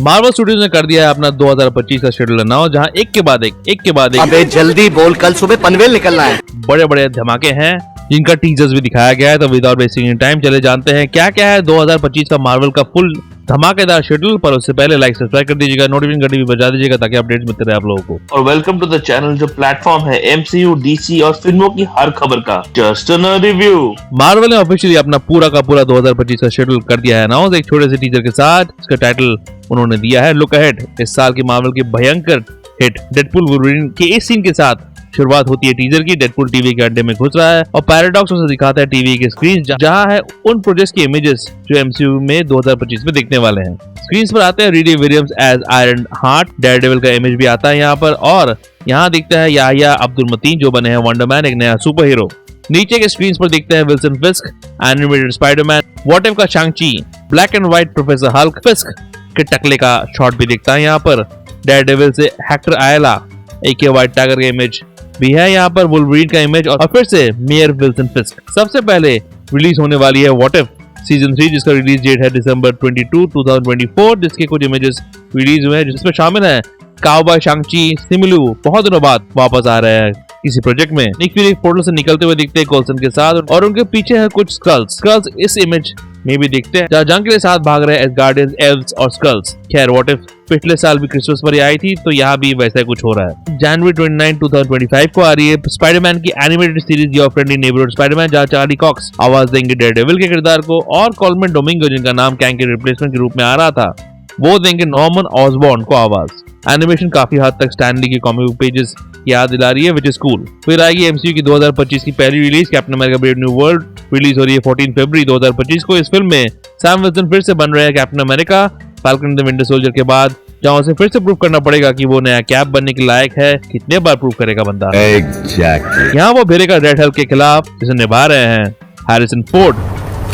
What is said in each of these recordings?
Marvel studios ने कर दिया है अपना 2025 का शेड्यूल अनाउंस, जहां एक के बाद एक अबे जल्दी बोल, कल सुबह पनवेल निकलना है। बड़े बड़े धमाके हैं जिनका टीजर्स भी दिखाया गया है। तो विदाउट वेस्टिंग टाइम चले जानते हैं क्या क्या है 2025 का मार्वल का फुल धमाकेदार शेड्यूल। पर उससे पहले लाइक सब्सक्राइब कर दीजिएगा, नोटिफिकेशन घंटी भी बजा दीजिएगा ताकि अपडेट्स मिलते रहे आप लोगों को। और वेलकम टू द चैनल जो प्लेटफॉर्म है एमसीयू, डीसी और फिल्मों की हर खबर का जस्ट अ रिव्यू। मार्वल ने ऑफिशियली अपना पूरा का पूरा 2025 का शेड्यूल कर दिया है अनाउंस एक छोटे से टीजर के साथ। इसका टाइटल उन्होंने दिया है लुक अहेड। इस साल की मार्वल की भयंकर हिट डेडपूल वुल्वरीन के इस सीन के साथ शुरुआत होती है टीजर की। डेडपूल टीवी के अड्डे में घुस रहा है और पैराडॉक्स उसे दिखाता है टीवी की स्क्रीन, जहां है उन प्रोजेक्ट्स की इमेजेस जो एमसीयू में 2025 में दिखने वाले हैं। स्क्रीन पर आते हैं Riri Williams as Iron Heart, Daredevil का इमेज भी आता है यहाँ पर, और यहाँ दिखता है याहिया अब्दुल मतीन जो बने हैं वंडरमैन, एक नया सुपर हीरो। नीचे के स्क्रीन पर दिखते हैं Wilson Fisk, animated Spiderman, what if का Shang Chi, black and white professor Hulk, Fisk के टकले का शॉट भी दिखता है यहाँ पर। डेयरडेविल से हेक्टर आयला एके व्हाइट टाइगर का इमेज भी है यहाँ पर, वुल्वरीन का इमेज और फिर से मेयर विल्सन फिस्क। सबसे पहले रिलीज होने वाली है व्हाट इफ सीजन 3 जिसका रिलीज डेट है दिसंबर 22, 2024, जिसके कुछ इमेजेस रिलीज हुए हैं जिसमें शामिल है काउबॉय शांग-ची, सिमिलू बहुत दिनों बाद वापस आ रहे हैं किसी प्रोजेक्ट में। निक फ्यूरी पोर्टल से निकलते हुए दिखते हैं कोल्सन के साथ और उनके पीछे है कुछ स्कल्स इस इमेज में भी दिखते हैं जहाँ जंग के साथ भाग रहे हैं गार्डियंस, एल्व्स और स्कल्स। खैर व्हाट इफ पिछले साल भी क्रिसमस पर ही आई थी तो यहाँ भी वैसा कुछ हो रहा है। जनवरी 29, 2025 को आ रही है स्पाइडरमैन की animated series your friendly neighbourhood Spiderman, जहाँ चार्ली कॉक्स आवाज देंगे डेयरडेविल के किरदार को और कॉलमैन डोमिंगो जिनका नाम कैंग के रिप्लेसमेंट के रूप में आ रहा था वो देंगे नॉर्मन ऑसबॉर्न को आवाज। एनिमेशन काफी हद तक स्टैनली के कॉमिक बुक पेजेस याद दिला रही है विच इज कूल। फिर आएगी एमसीयू की 2025 की पहली release captain America brave new world, release हो रही है 14 फरवरी 2025 को। इस फिल्म में सैम विल्सन फिर से बन रहे हैं captain America falcon the winter soldier के बाद, जहाँ उसे फिर से प्रूव करना पड़ेगा कि वो नया कैप बनने के लायक है। कितने बार प्रूव करेगा बंदा। यहाँ वो भिड़ेगा रेड हल्क के खिलाफ जिसे निभा रहे हैं हैरिसन फोर्ड।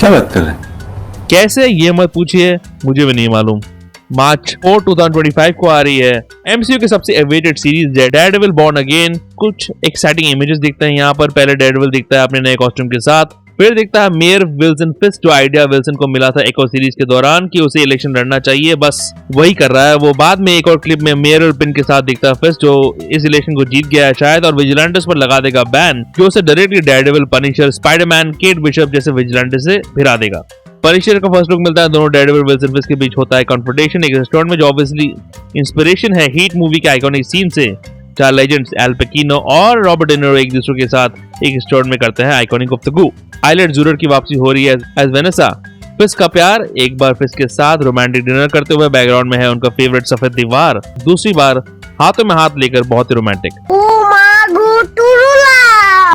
क्या बात कर रहे हैं? कैसे ये मत पूछिए, मुझे भी नहीं मालूम। मार्च 4, 2025 को आ रही है एमसीयू की सबसे awaited series Daredevil born again. कुछ एक्साइटिंग इमेजेस दिखते हैं यहाँ पर। पहले डेयरडेविल दिखता है अपने नए कॉस्ट्यूम के साथ, फिर दिखता है मेयर विल्सन फिस्क जो आइडिया विल्सन को मिला था एको सीरीज के दौरान कि उसे इलेक्शन लड़ना चाहिए, बस वही कर रहा है वो। बाद में एक और क्लिप में मेयर और पिन के साथ दिखता है फिस्क जो इस इलेक्शन को जीत गया है शायद और विजिलेंटेस पर लगा देगा बैन जो उसे directly Daredevil, Punisher, Spiderman, Kate Bishop जैसे विजिलेंटेस से भिड़ा देगा। पनिशर का फर्स्ट लुक मिलता है, दोनों डेयरडेविल विल्सन फिस्क के बीच होता है कॉन्फ्रंटेशन एक रेस्टोरेंट में जो ऑब्वियसली इंस्पिरेशन है हीट मूवी के आइकॉनिक सीन से, जहाँ लेजेंड्स एल पेकिनो और रॉबर्ट डे नीरो एक दूसरे के साथ एक रेस्टोरेंट में करते हैं आइकॉनिक ऑफ द गू। आइलेट जूरर की वापसी हो रही है एज वेनेसा। फिस्क का प्यार एक बार फिस्क के साथ रोमांटिक डिनर करते हुए, बैकग्राउंड में है उनका फेवरेट सफेद दीवार, दूसरी बार हाथों में हाथ लेकर बहुत ही रोमांटिक।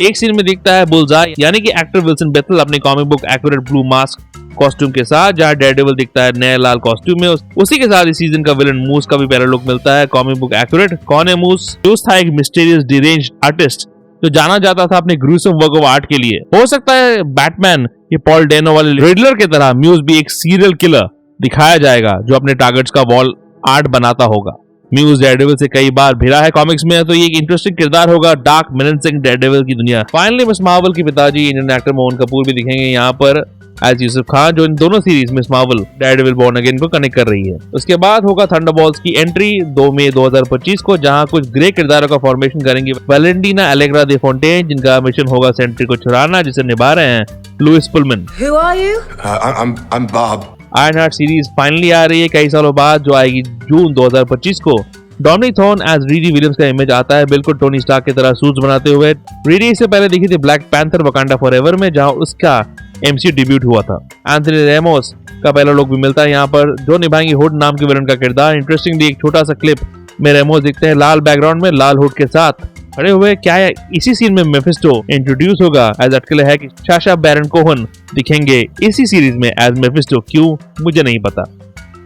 एक सीन में दिखता है बुलजाई यानी कि एक्टर विल्सन बेथल अपने comic book accurate blue mask costume के साथ, जहाँ डेयरडेविल दिखता है नए लाल कॉस्ट्यूम में। उसी के साथ इस सीजन का विलन मूस का भी पहला लुक मिलता है कॉमिक बुक एक्यूरेट। कौन है मूस? मूस था एक मिस्टीरियस डिरेंज्ड आर्टिस्ट जो जाना जाता था अपने ग्रूसम वर्क ऑफ आर्ट के लिए। हो सकता है बैटमैन ये पॉल डेनो वाले रिडलर की तरह म्यूज भी एक सीरियल किलर दिखाया जाएगा जो अपने टारगेट्स का वॉल आर्ट बनाता होगा। म्यूज डेयरडेविल से कई बार भिड़ा है कॉमिक्स में, तो ये एक इंटरेस्टिंग किरदार होगा डार्क मेनेसिंग डेयरडेविल की दुनिया। फाइनली मिस मार्वल के पिताजी इंडियन एक्टर मोहन कपूर भी दिखेंगे यहाँ पर एज यूसुफ खान जो इन दोनों series miss Marvel Daredevil born again को कनेक्ट कर रही है। उसके बाद होगा थंडरबॉल्ट्स की एंट्री 2 मई 2025 को, जहां कुछ ग्रे किरदारों का फॉर्मेशन करेंगी वैलेंटीना एलेग्रा दे फोंटेन जिनका मिशन होगा सेंट्री को चुराना, जिसे निभा रहे हैं Louis Pullman. Who are you? I'm Bob. Ironheart series finally आ रही है कई सालों बाद जो आएगी जून 2025 को। Dominic Thorne as Riri Williams का इमेज आता है बिल्कुल टोनी स्टार्क की तरह सूट्स बनाते हुए। रीडी इससे पहले दिखी थी ब्लैक पैंथर वकांडा फॉरएवर में जहां उसका एमसीयू डेब्यूट हुआ था। एंथनी रेमोस का पहला लुक भी मिलता है यहाँ पर जो निभाएंगे हुड नाम के विलन का किरदार। इंटरेस्टिंगली एक छोटा सा क्लिप में रेमोस दिखते हैं लाल बैकग्राउंड में लाल हुड के साथ खड़े हुए। क्या है इसी सीन में मेफिस्टो इंट्रोड्यूस होगा एज अटकल है कि साशा बैरन कोहन दिखेंगे इसी सीरीज में एज मेफिस्टो, क्यों मुझे नहीं पता।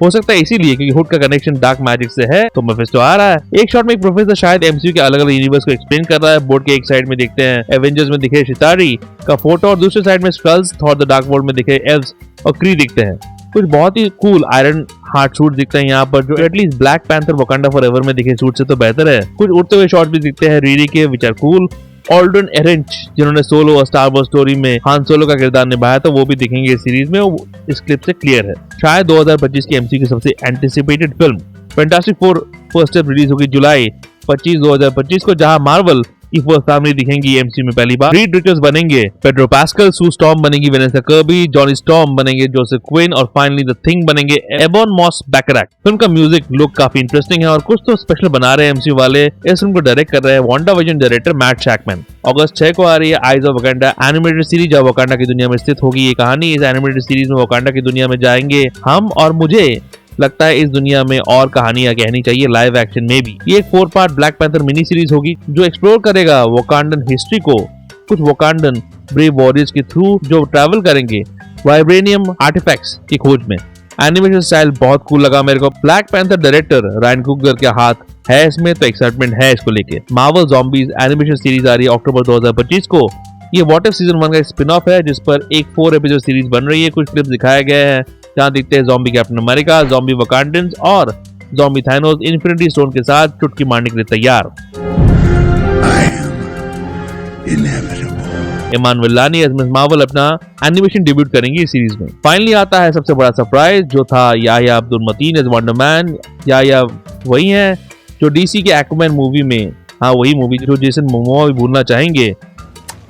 हो सकता है इसीलिए क्योंकि हुड का कनेक्शन डार्क मैजिक से है तो मेफिस्टो आ रहा है। एक शॉट में एक प्रोफेसर शायद एमसीयू के अलग अलग यूनिवर्स को एक्सप्लेन कर रहा है। बोर्ड के एक साइड में देखते हैं एवेंजर्स में दिखे शितारी का फोटो और दूसरे साइड में skulls, Thor the dark world में दिखे एल्व्स और क्री दिखते हैं। कुछ बहुत ही कूल आयरन हार्ट सूट दिखते हैं यहाँ पर जो at least Black Panther Wakanda Forever में दिखे सूट से तो बेहतर है। कुछ उड़ते हुए शॉट भी दिखते हैं रीडी के विच आर कूल। ऑल्डन एरेंच जिन्होंने सोलो और स्टार वॉर्स स्टोरी में हान सोलो का किरदार निभाया था, वो भी दिखेंगे इस सीरीज में। इस क्लिप से क्लियर है। शायद 2025 की एमसीयू की सबसे anticipated film fantastic four first step release होगी जुलाई 25, 2025 को, जहां मार्वल की फर्स्ट फैमिली दिखेंगी एमसीयू में पहली बार। रीड रिचर्ड्स बनेंगे पेड्रो पास्कल, सू स्टॉर्म बनेगी वेनेसा कर्बी, जॉनी स्टॉर्म बनेंगे जोसेफ क्विन और फाइनली द थिंग बनेंगे एबॉन मॉस बैकरैक। फिल्म का म्यूजिक लुक काफी इंटरेस्टिंग है और कुछ तो स्पेशल बना रहे हैं एमसीयू वाले। इस फिल्म को डायरेक्ट कर रहे हैं वांडाविजन डायरेक्टर मैट शैकमैन। अगस्त 6 को आ रही है eyes of Wakanda animated series, जहां वकांडा की दुनिया में स्थित होगी ये कहानी। इस एनिमेटेड सीरीज में वकांडा की दुनिया में जाएंगे हम, और मुझे लगता है इस दुनिया में और कहानियां कहनी चाहिए लाइव एक्शन में भी। ये एक 4 part black panther mini series होगी जो एक्सप्लोर करेगा वकांडन हिस्ट्री को, कुछ वकांडन ब्रेव वॉरियर्स के थ्रू जो ट्रैवल करेंगे वाइब्रेनियम आर्टिफैक्ट्स की खोज में। एनिमेशन स्टाइल बहुत कूल लगा मेरे को। Black panther director Ryan Coogler के हाथ है इसमें, तो एक्साइटमेंट है इसको लेके। मार्वल ज़ॉम्बीज एनिमेशन सीरीज आ रही है अक्टूबर 2025 को। ये व्हाट इफ सीजन 1 का स्पिन ऑफ है जिस पर एक 4 एपिसोड सीरीज बन रही है। कुछ क्लिप्स दिखाए गए हैं जहां दिखते हैं ज़ॉम्बी कैप्टन अमेरिका, ज़ॉम्बी वकांडन्स और ज़ॉम्बी थानोस इन्फिनिटी स्टोन के साथ चुटकी मारने के लिए तैयार। इमान विल्लानी एज मिस मार्वल अपना एनिमेशन डेब्यूट करेंगी इस सीरीज में। फाइनली आता है सबसे बड़ा सरप्राइज जो था Yahya Abdul Mateen as Wonder Man. Yahya वही है जो डीसी के एक्वामैन मूवी में, हाँ वही मूवी जो जेसन मोमोआ भी भूलना चाहेंगे।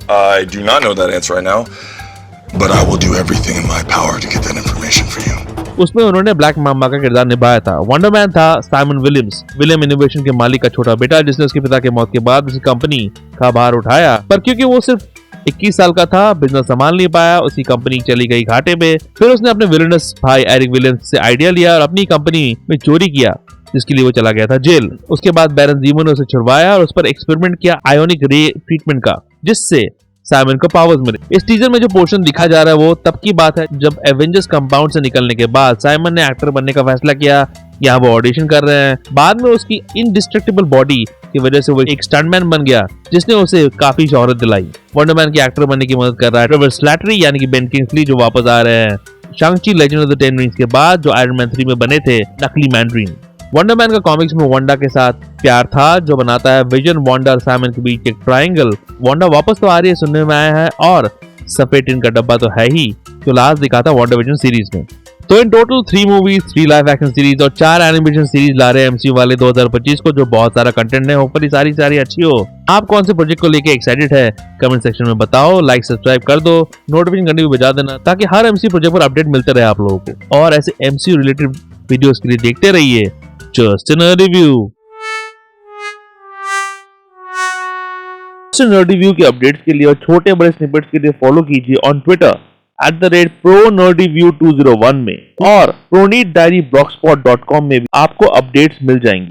I do not know that answer right now, but I will do everything in my power to get that information for you. उसमें उन्होंने ब्लैक मामा का किरदार निभाया था। वंडरमैन था साइमन विलियम्स, विलियम इनोवेशन के मालिक का छोटा बेटा, जिसने उसके पिता के मौत के बाद उसी कंपनी का भार उठाया। पर क्योंकि वो सिर्फ 21 साल का था, बिजनेस संभाल नहीं पाया, उसकी कंपनी चली गई घाटे पे। फिर उसने अपने विलनस भाई एरिक विलियम्स से आइडिया लिया और अपनी कंपनी में चोरी किया, जिसके लिए वो चला गया था जेल। उसके बाद बैरन ज़ीमो ने उसे छुड़वाया और उस पर एक्सपेरिमेंट किया आयोनिक रे ट्रीटमेंट का, जिससे साइमन को पावर्स मिले। इस टीजर में जो पोर्शन दिखा जा रहा है वो तब की बात है जब एवेंजर्स कंपाउंड से निकलने के बाद साइमन ने एक्टर बनने का फैसला किया। यहाँ वो ऑडिशन कर रहे हैं। बाद में उसकी इनडिस्ट्रक्टेबल बॉडी की वजह से वो एक स्टंटमैन बन गया, जिसने उसे काफी शोहरत दिलाई। वंडरमैन के एक्टर बनने की मदद कर रहा है ट्रेवर स्लैटरी यानी कि बेन किंग्सली, जो वापस आ रहे हैं शांग-ची लेजेंड ऑफ द 10 रिंग्स के बाद, जो आयरन मैन 3 में बने थे नकली मैंड्रीन। वंडरमैन का कॉमिक्स में वांडा के साथ प्यार था, जो बनाता है विजन, वांडा और साइमन के बीच एक ट्रायंगल। वांडा वापस तो आ रही है सुनने में आया है, और सफेद टिन का डब्बा तो है ही जो लास्ट दिखा था वांडाविजन सीरीज में। तो in total 3 movies, 3 live action series और 4 एनिमेशन सीरीज ला रहे हैं एमसीयू वाले 2025 को, जो बहुत सारा कंटेंट है। होपफुली सारी अच्छी हो। आप कौन से प्रोजेक्ट को लेके एक्साइटेड है कमेंट सेक्शन में बताओ। लाइक सब्सक्राइब कर दो, नोटिफिकेशन घंटी भी बजा देना ताकि हर एमसीयू प्रोजेक्ट पर अपडेट मिलते रहे आप लोगों को। और ऐसे एमसीयू रिलेटेड वीडियोस के लिए देखते रहिए just a nerd review. Nerd review के अपडेट्स के लिए और छोटे बड़े स्निपेट्स के लिए फॉलो कीजिए ऑन ट्विटर @ProNerdReview2001 में, और ProNerdDiaryBlogspot.com में भी आपको अपडेट्स मिल जाएंगे।